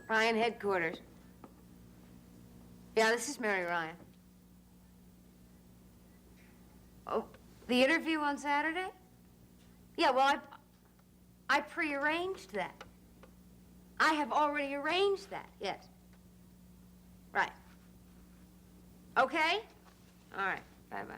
Ryan headquarters. Yeah, this is Mary Ryan. Oh, the interview on Saturday? Yeah, well, I prearranged that. I have already arranged that, yes. Right. Okay? All right, bye-bye.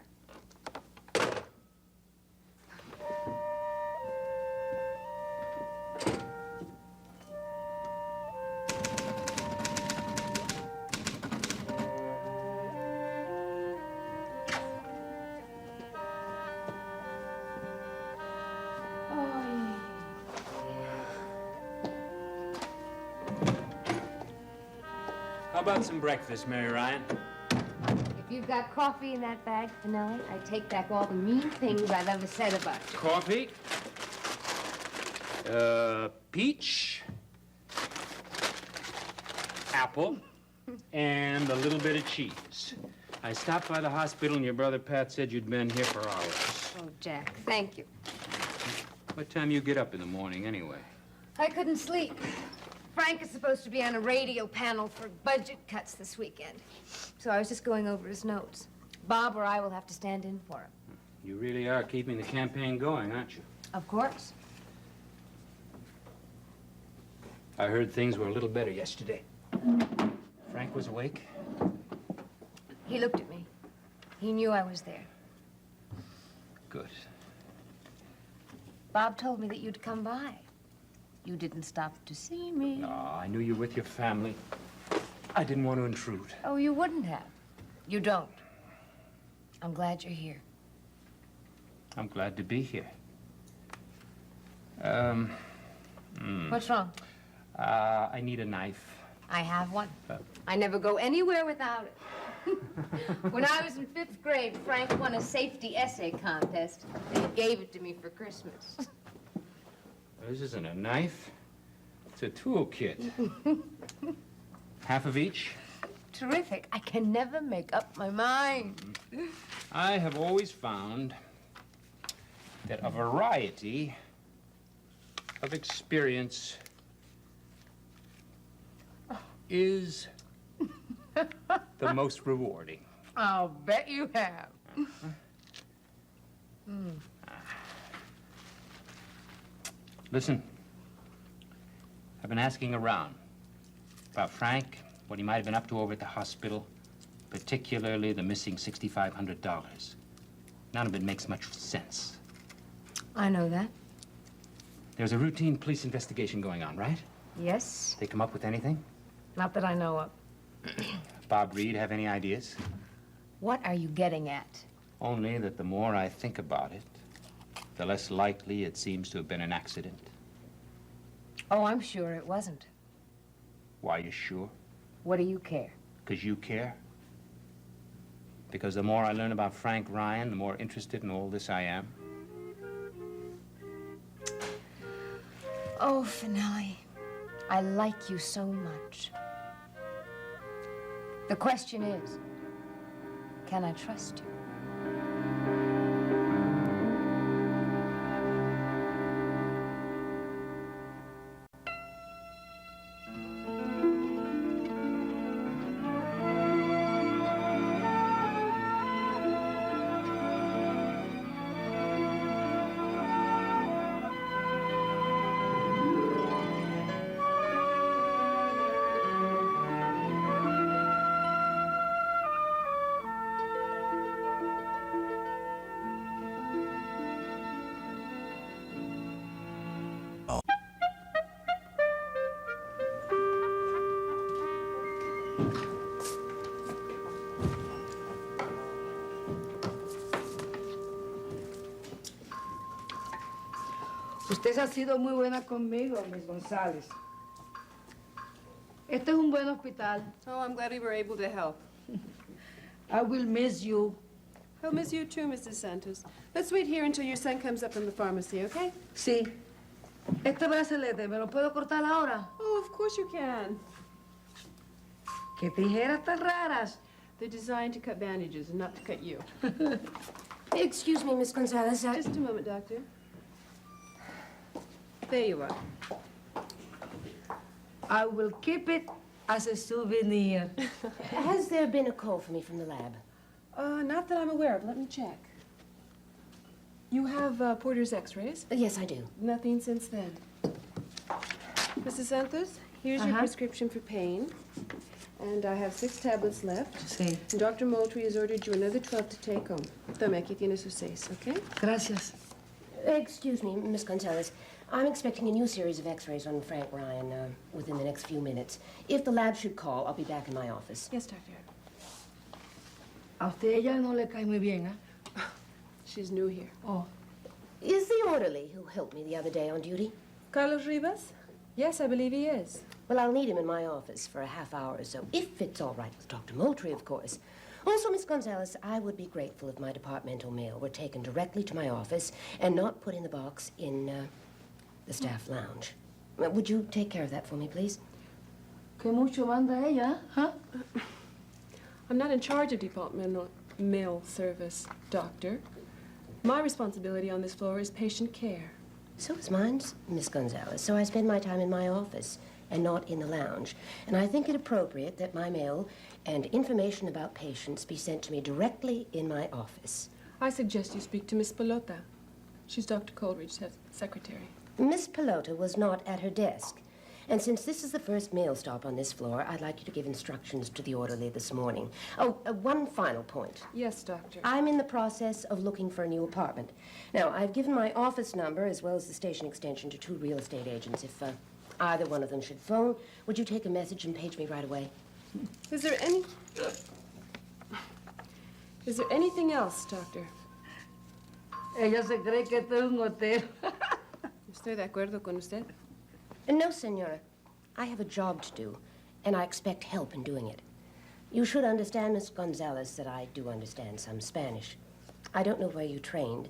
How about some breakfast, Mary Ryan? If you've got coffee in that bag, Finelli, I take back all the mean things I've ever said about you. Coffee? Peach, apple, and a little bit of cheese. I stopped by the hospital and your brother Pat said you'd been here for hours. Oh, Jack, thank you. What time you get up in the morning, anyway? I couldn't sleep. Frank is supposed to be on a radio panel for budget cuts this weekend. So I was just going over his notes. Bob or I will have to stand in for him. You really are keeping the campaign going, aren't you? Of course. I heard things were a little better yesterday. Frank was awake? He looked at me. He knew I was there. Good. Bob told me that you'd come by. You didn't stop to see me. No, I knew you were with your family. I didn't want to intrude. Oh, you wouldn't have. You don't. I'm glad you're here. I'm glad to be here. What's wrong? I need a knife. I have one. I never go anywhere without it. When I was in 5th grade, Frank won a safety essay contest, and he gave it to me for Christmas. This isn't a knife. It's a toolkit. Half of each? Terrific. I can never make up my mind. I have always found that a variety of experience is the most rewarding. I'll bet you have. Listen, I've been asking around about Frank, what he might have been up to over at the hospital, particularly the missing $6,500. None of it makes much sense. I know that. There's a routine police investigation going on, right? Yes. They come up with anything? Not that I know of. Bob Reed have any ideas? What are you getting at? Only that the more I think about it, the less likely it seems to have been an accident. Oh, I'm sure it wasn't. Why, you sure? What do you care? Because you care? Because the more I learn about Frank Ryan, the more interested in all this I am? Oh, Finelli, I like you so much. The question is, can I trust you? Usted ha sido muy buena conmigo, Miss González. Este es un buen hospital. Oh, I'm glad we were able to help. I will miss you. I'll miss you too, Mrs. Santos. Let's wait here until your son comes up from the pharmacy, okay? Sí. Este bracelete, ¿me lo puedo cortar ahora? Oh, of course you can. Qué tijeras tan raras. They're designed to cut bandages and not to cut you. Excuse me, Miss Gonzalez. Just a moment, Doctor. There you are. I will keep it as a souvenir. Has there been a call for me from the lab? Not that I'm aware of. Let me check. You have Porter's x-rays? Yes, I do. Nothing since then. Mrs. Santos, here's your prescription for pain. And I have 6 tablets left. Sí. And Dr. Moultrie has ordered you another 12 to take home. Tome, aquí tiene sus 6, okay? Gracias. Excuse me, Miss Gonzalez. I'm expecting a new series of x-rays on Frank Ryan within the next few minutes. If the lab should call, I'll be back in my office. Yes, Doctor. A usted ella no le cae muy bien, ¿eh? She's new here. Oh. Is the orderly who helped me the other day on duty? Carlos Rivas? Yes, I believe he is. Well, I'll need him in my office for a half hour or so, if it's all right with Dr. Moultrie, of course. Also, Miss Gonzalez, I would be grateful if my departmental mail were taken directly to my office and not put in the box in the staff lounge. Would you take care of that for me, please? Que mucho manda ella, huh? I'm not in charge of departmental mail service, Doctor. My responsibility on this floor is patient care. So is mine, Miss Gonzalez. So I spend my time in my office and not in the lounge. And I think it appropriate that my mail and information about patients be sent to me directly in my office. I suggest you speak to Miss Pelota. She's Dr. Coleridge's secretary. Miss Pelota was not at her desk. And since this is the first mail stop on this floor, I'd like you to give instructions to the orderly this morning. Oh, one final point. Yes, Doctor. I'm in the process of looking for a new apartment. Now, I've given my office number as well as the station extension to 2 real estate agents. If either one of them should phone, would you take a message and page me right away? Is there anything else, Doctor? Ella se cree que esto es un hotel. Estoy de acuerdo con usted. No, senora. I have a job to do, and I expect help in doing it. You should understand, Miss Gonzalez, that I do understand some Spanish. I don't know where you trained,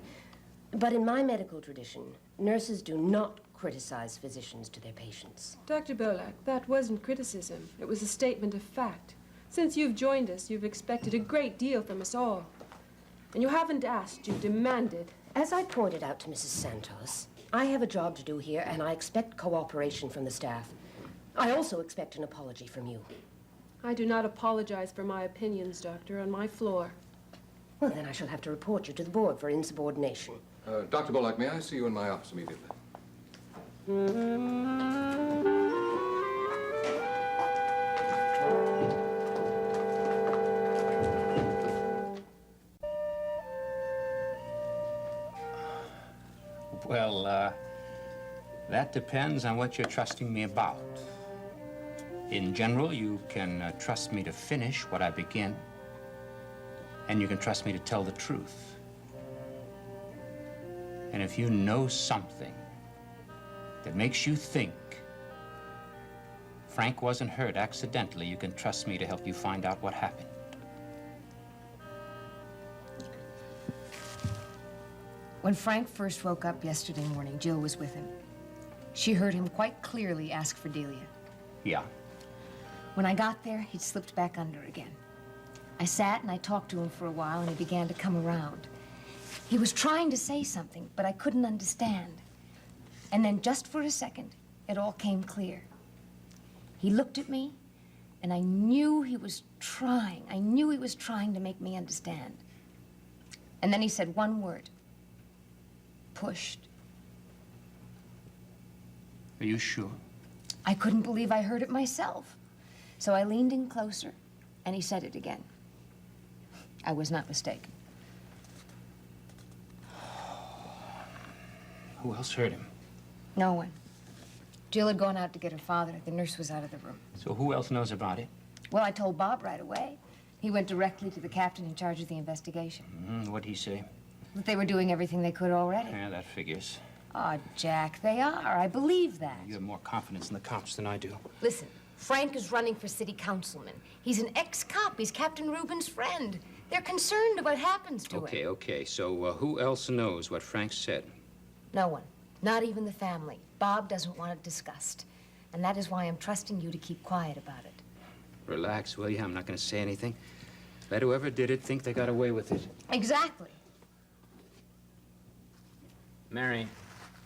but in my medical tradition, nurses do not criticize physicians to their patients. Dr. Bolak, that wasn't criticism. It was a statement of fact. Since you've joined us, you've expected a great deal from us all. And you haven't asked, you've demanded. As I pointed out to Mrs. Santos, I have a job to do here, and I expect cooperation from the staff. I also expect an apology from you. I do not apologize for my opinions, Doctor, on my floor. Well, then I shall have to report you to the board for insubordination. Dr. Bullock, may I see you in my office immediately? Well, that depends on what you're trusting me about. In general, you can trust me to finish what I begin, and you can trust me to tell the truth. And if you know something that makes you think Frank wasn't hurt accidentally, you can trust me to help you find out what happened. When Frank first woke up yesterday morning, Jill was with him. She heard him quite clearly ask for Delia. Yeah. When I got there, he'd slipped back under again. I sat and I talked to him for a while, and he began to come around. He was trying to say something, but I couldn't understand. And then just for a second, it all came clear. He looked at me, and I knew he was trying. I knew he was trying to make me understand. And then he said one word. Pushed. Are you sure? I couldn't believe I heard it myself. So I leaned in closer, and he said it again. I was not mistaken. Who else heard him? No one. Jill had gone out to get her father. The nurse was out of the room. So who else knows about it? Well, I told Bob right away. He went directly to the captain in charge of the investigation. What'd he say? That they were doing everything they could already. Yeah, that figures. Oh, Jack, they are. I believe that. You have more confidence in the cops than I do. Listen, Frank is running for city councilman. He's an ex-cop. He's Captain Rubin's friend. They're concerned about what happens to him. Okay. So who else knows what Frank said? No one. Not even the family. Bob doesn't want it discussed. And that is why I'm trusting you to keep quiet about it. Relax, will you? I'm not going to say anything. Let whoever did it think they got away with it. Exactly. Mary,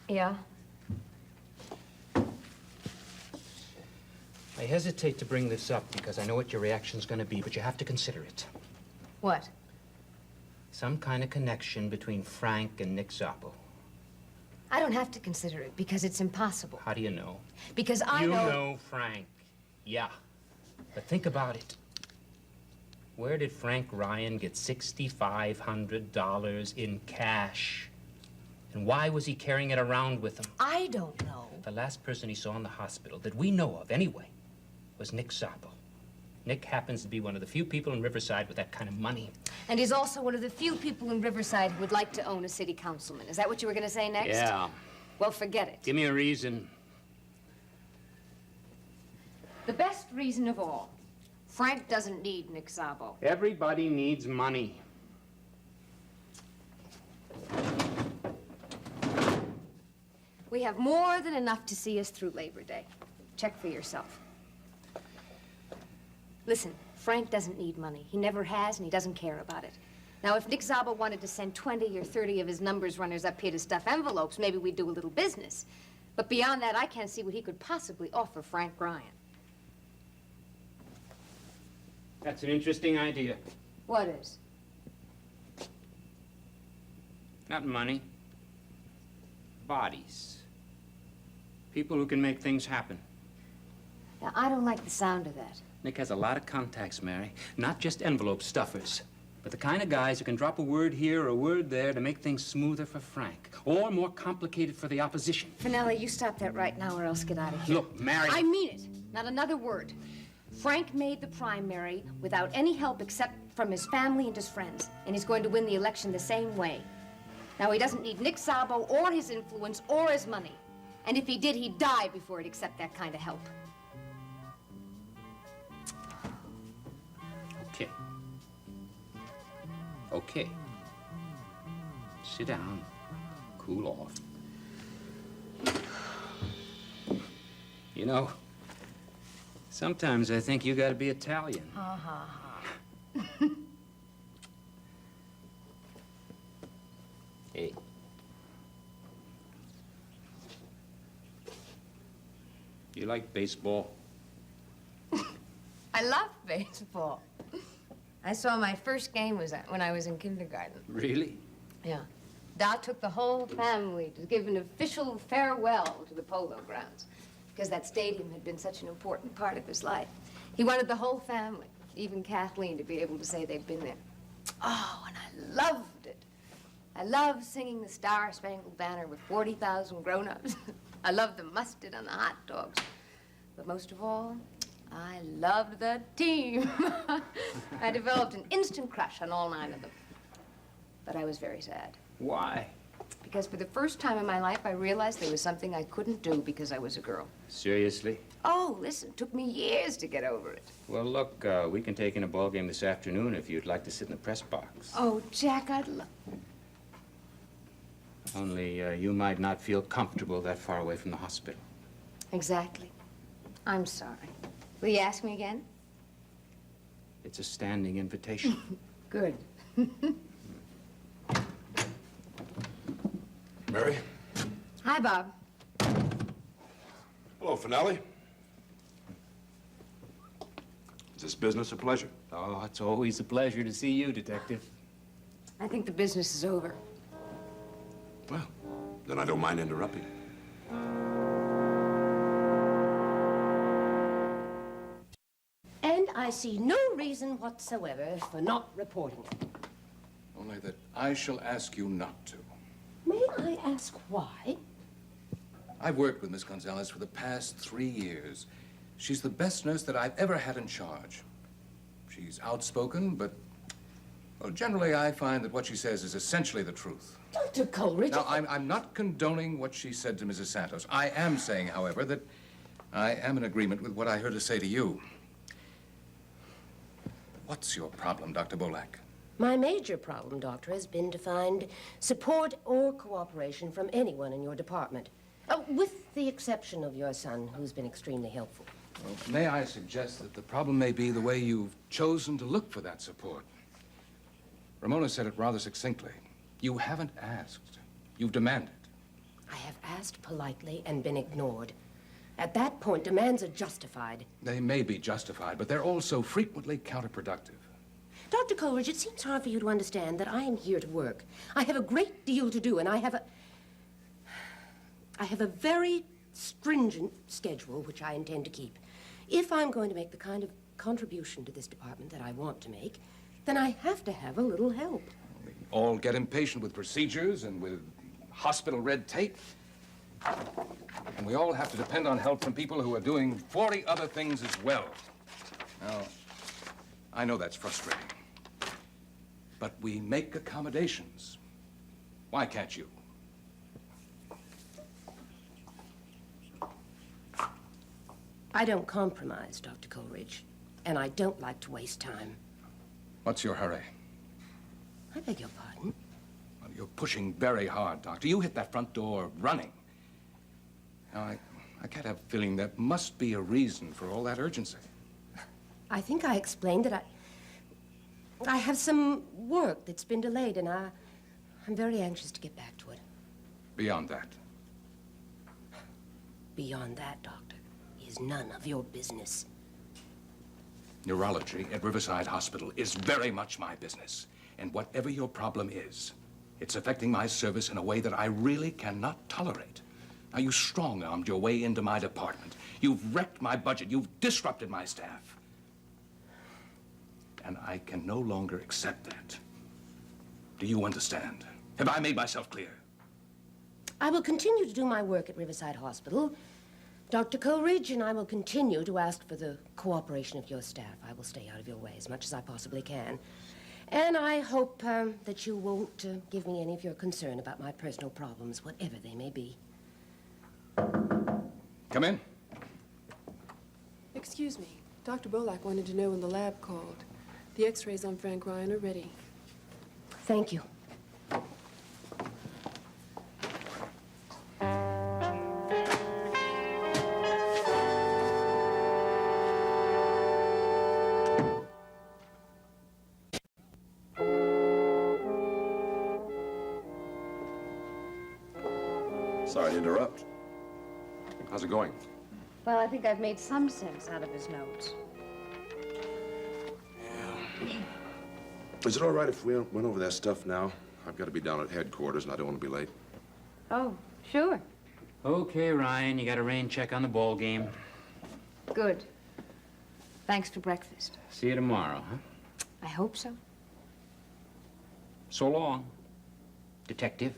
Yeah? I hesitate to bring this up because I know what your reaction's going to be, but you have to consider it. What? Some kind of connection between Frank and Nick Zappo. I don't have to consider it because it's impossible. How do you know? Because I You know Frank. Yeah. But think about it. Where did Frank Ryan get $6,500 in cash? And why was he carrying it around with him? I don't know. The last person he saw in the hospital, that we know of anyway, was Nick Zappo. Nick happens to be one of the few people in Riverside with that kind of money. And he's also one of the few people in Riverside who would like to own a city councilman. Is that what you were going to say next? Yeah. Well, forget it. Give me a reason. The best reason of all, Frank doesn't need Nick Szabo. Everybody needs money. We have more than enough to see us through Labor Day. Check for yourself. Listen, Frank doesn't need money. He never has, and he doesn't care about it. Now, if Nick Szabo wanted to send 20 or 30 of his numbers runners up here to stuff envelopes, maybe we'd do a little business. But beyond that, I can't see what he could possibly offer Frank Ryan. That's an interesting idea. What is? Not money. Bodies. People who can make things happen. Now, I don't like the sound of that. Nick has a lot of contacts, Mary. Not just envelope stuffers, but the kind of guys who can drop a word here or a word there to make things smoother for Frank, or more complicated for the opposition. Finelli, you stop that right now or else get out of here. Look, Mary... I mean it. Not another word. Frank made the primary without any help except from his family and his friends, and he's going to win the election the same way. Now, he doesn't need Nick Szabo or his influence or his money. And if he did, he'd die before he'd accept that kind of help. Okay. Okay. Sit down. Cool off. You know, sometimes I think you gotta be Italian. Hey. You like baseball? I love baseball. I saw my first game was when I was in kindergarten. Really? Yeah. Doc took the whole family to give an official farewell to the Polo Grounds because that stadium had been such an important part of his life. He wanted the whole family, even Kathleen, to be able to say they'd been there. Oh, and I loved it. I loved singing the Star-Spangled Banner with 40,000 grown-ups. I loved the mustard on the hot dogs. But most of all, I loved the team. I developed an instant crush on all 9 of them. But I was very sad. Why? Because for the first time in my life, I realized there was something I couldn't do because I was a girl. Seriously? Oh, listen, it took me years to get over it. Well, look, we can take in a ball game this afternoon if you'd like to sit in the press box. Oh, Jack, I'd love... Only you might not feel comfortable that far away from the hospital. Exactly. I'm sorry. Will you ask me again? It's a standing invitation. Good. Mary? Hi, Bob. Hello, Finale. Is this business a pleasure? Oh, it's always a pleasure to see you, Detective. I think the business is over. Well, then I don't mind interrupting. And I see no reason whatsoever for not reporting it. Only that I shall ask you not to. May I ask why? I've worked with Miss Gonzalez for the past 3 years. She's the best nurse that I've ever had in charge. She's outspoken, but, well, generally I find that what she says is essentially the truth. Dr. Coleridge... Now, I'm not condoning what she said to Mrs. Santos. I am saying, however, that I am in agreement with what I heard her say to you. What's your problem, Dr. Bolak? My major problem, Doctor, has been to find support or cooperation from anyone in your department. With the exception of your son, who's been extremely helpful. Well, may I suggest that the problem may be the way you've chosen to look for that support? Ramona said it rather succinctly. You haven't asked. You've demanded. I have asked politely and been ignored. At that point, demands are justified. They may be justified, but they're also frequently counterproductive. Dr. Coleridge, it seems hard for you to understand that I am here to work. I have a great deal to do, and I have a very stringent schedule which I intend to keep. If I'm going to make the kind of contribution to this department that I want to make, then I have to have a little help. We all get impatient with procedures and with hospital red tape. And we all have to depend on help from people who are doing 40 other things as well. Now, I know that's frustrating. But we make accommodations. Why can't you? I don't compromise, Dr. Coleridge, and I don't like to waste time. What's your hurry? I beg your pardon? Well, you're pushing very hard, Doctor. You hit that front door running. Now, I can't have a feeling there must be a reason for all that urgency. I think I explained that I have some work that's been delayed, and I'm very anxious to get back to it. Beyond that. Beyond that, Doctor, is none of your business. Neurology at Riverside Hospital is very much my business. And whatever your problem is, it's affecting my service in a way that I really cannot tolerate. Now, you strong-armed your way into my department. You've wrecked my budget. You've disrupted my staff. And I can no longer accept that. Do you understand? Have I made myself clear? I will continue to do my work at Riverside Hospital, Dr. Coleridge, and I will continue to ask for the cooperation of your staff. I will stay out of your way as much as I possibly can. And I hope that you won't give me any of your concern about my personal problems, whatever they may be. Come in. Excuse me. Dr. Bolak wanted to know when the lab called. The x-rays on Frank Ryan are ready. Thank you. Sorry to interrupt. How's it going? Well, I think I've made some sense out of his notes. Is it all right if we went over that stuff now? I've got to be down at headquarters, and I don't want to be late. Oh, sure. Okay, Ryan, you got a rain check on the ball game. Good. Thanks for breakfast. See you tomorrow, huh? I hope so. So long, detective.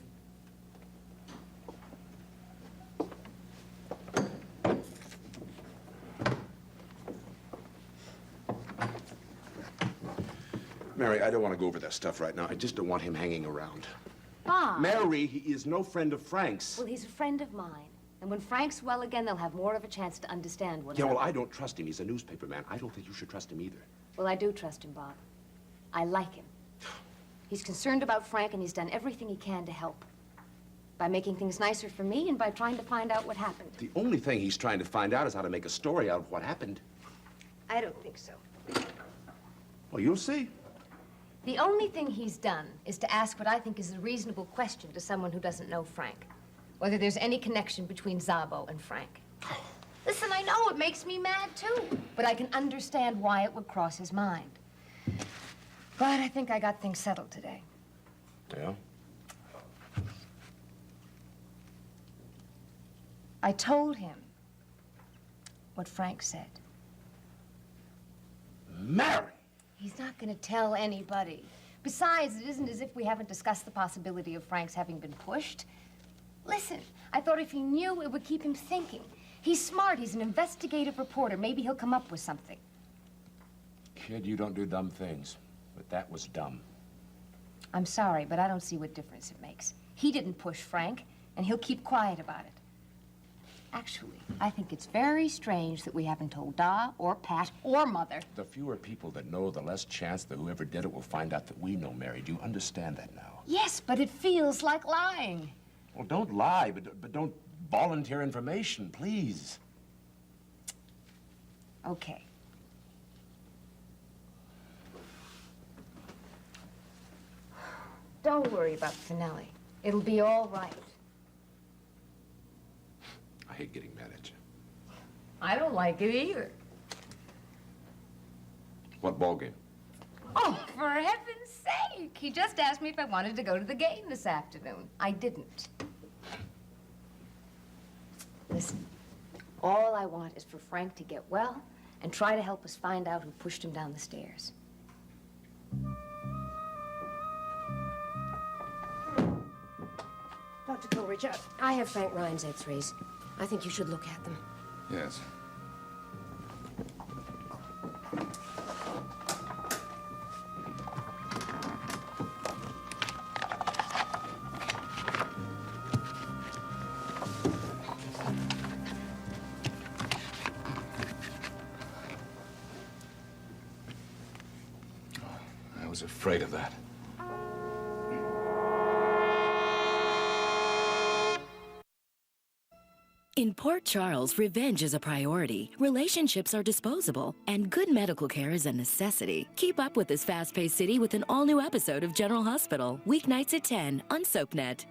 Mary, I don't want to go over that stuff right now. I just don't want him hanging around. Bob. Mary, he is no friend of Frank's. Well, he's a friend of mine. And when Frank's well again, they'll have more of a chance to understand what Yeah, well, happened. I don't trust him. He's a newspaper man. I don't think you should trust him either. Well, I do trust him, Bob. I like him. He's concerned about Frank, and he's done everything he can to help. By making things nicer for me and by trying to find out what happened. The only thing he's trying to find out is how to make a story out of what happened. I don't think so. Well, you'll see. The only thing he's done is to ask what I think is a reasonable question to someone who doesn't know Frank. Whether there's any connection between Szabo and Frank. Listen, I know it makes me mad, too. But I can understand why it would cross his mind. But I think I got things settled today. Yeah? I told him what Frank said. Mary! He's not going to tell anybody. Besides, it isn't as if we haven't discussed the possibility of Frank's having been pushed. Listen, I thought if he knew, it would keep him thinking. He's smart. He's an investigative reporter. Maybe he'll come up with something. Kid, you don't do dumb things. But that was dumb. I'm sorry, but I don't see what difference it makes. He didn't push Frank, and he'll keep quiet about it. Actually, I think it's very strange that we haven't told Da or Pat or Mother. The fewer people that know, the less chance that whoever did it will find out that we know Mary. Do you understand that now? Yes, but it feels like lying. Well, don't lie, but don't volunteer information, please. Okay. Don't worry about Finelli. It'll be all right. I hate getting mad at you. I don't like it either. What ball game? Oh, for heaven's sake! He just asked me if I wanted to go to the game this afternoon. I didn't. Listen, all I want is for Frank to get well and try to help us find out who pushed him down the stairs. Dr. Coleridge, I have Frank Ryan's x-rays. I think you should look at them. Yes. I was afraid of that. In Port Charles, revenge is a priority, relationships are disposable, and good medical care is a necessity. Keep up with this fast-paced city with an all-new episode of General Hospital, weeknights at 10 on SoapNet.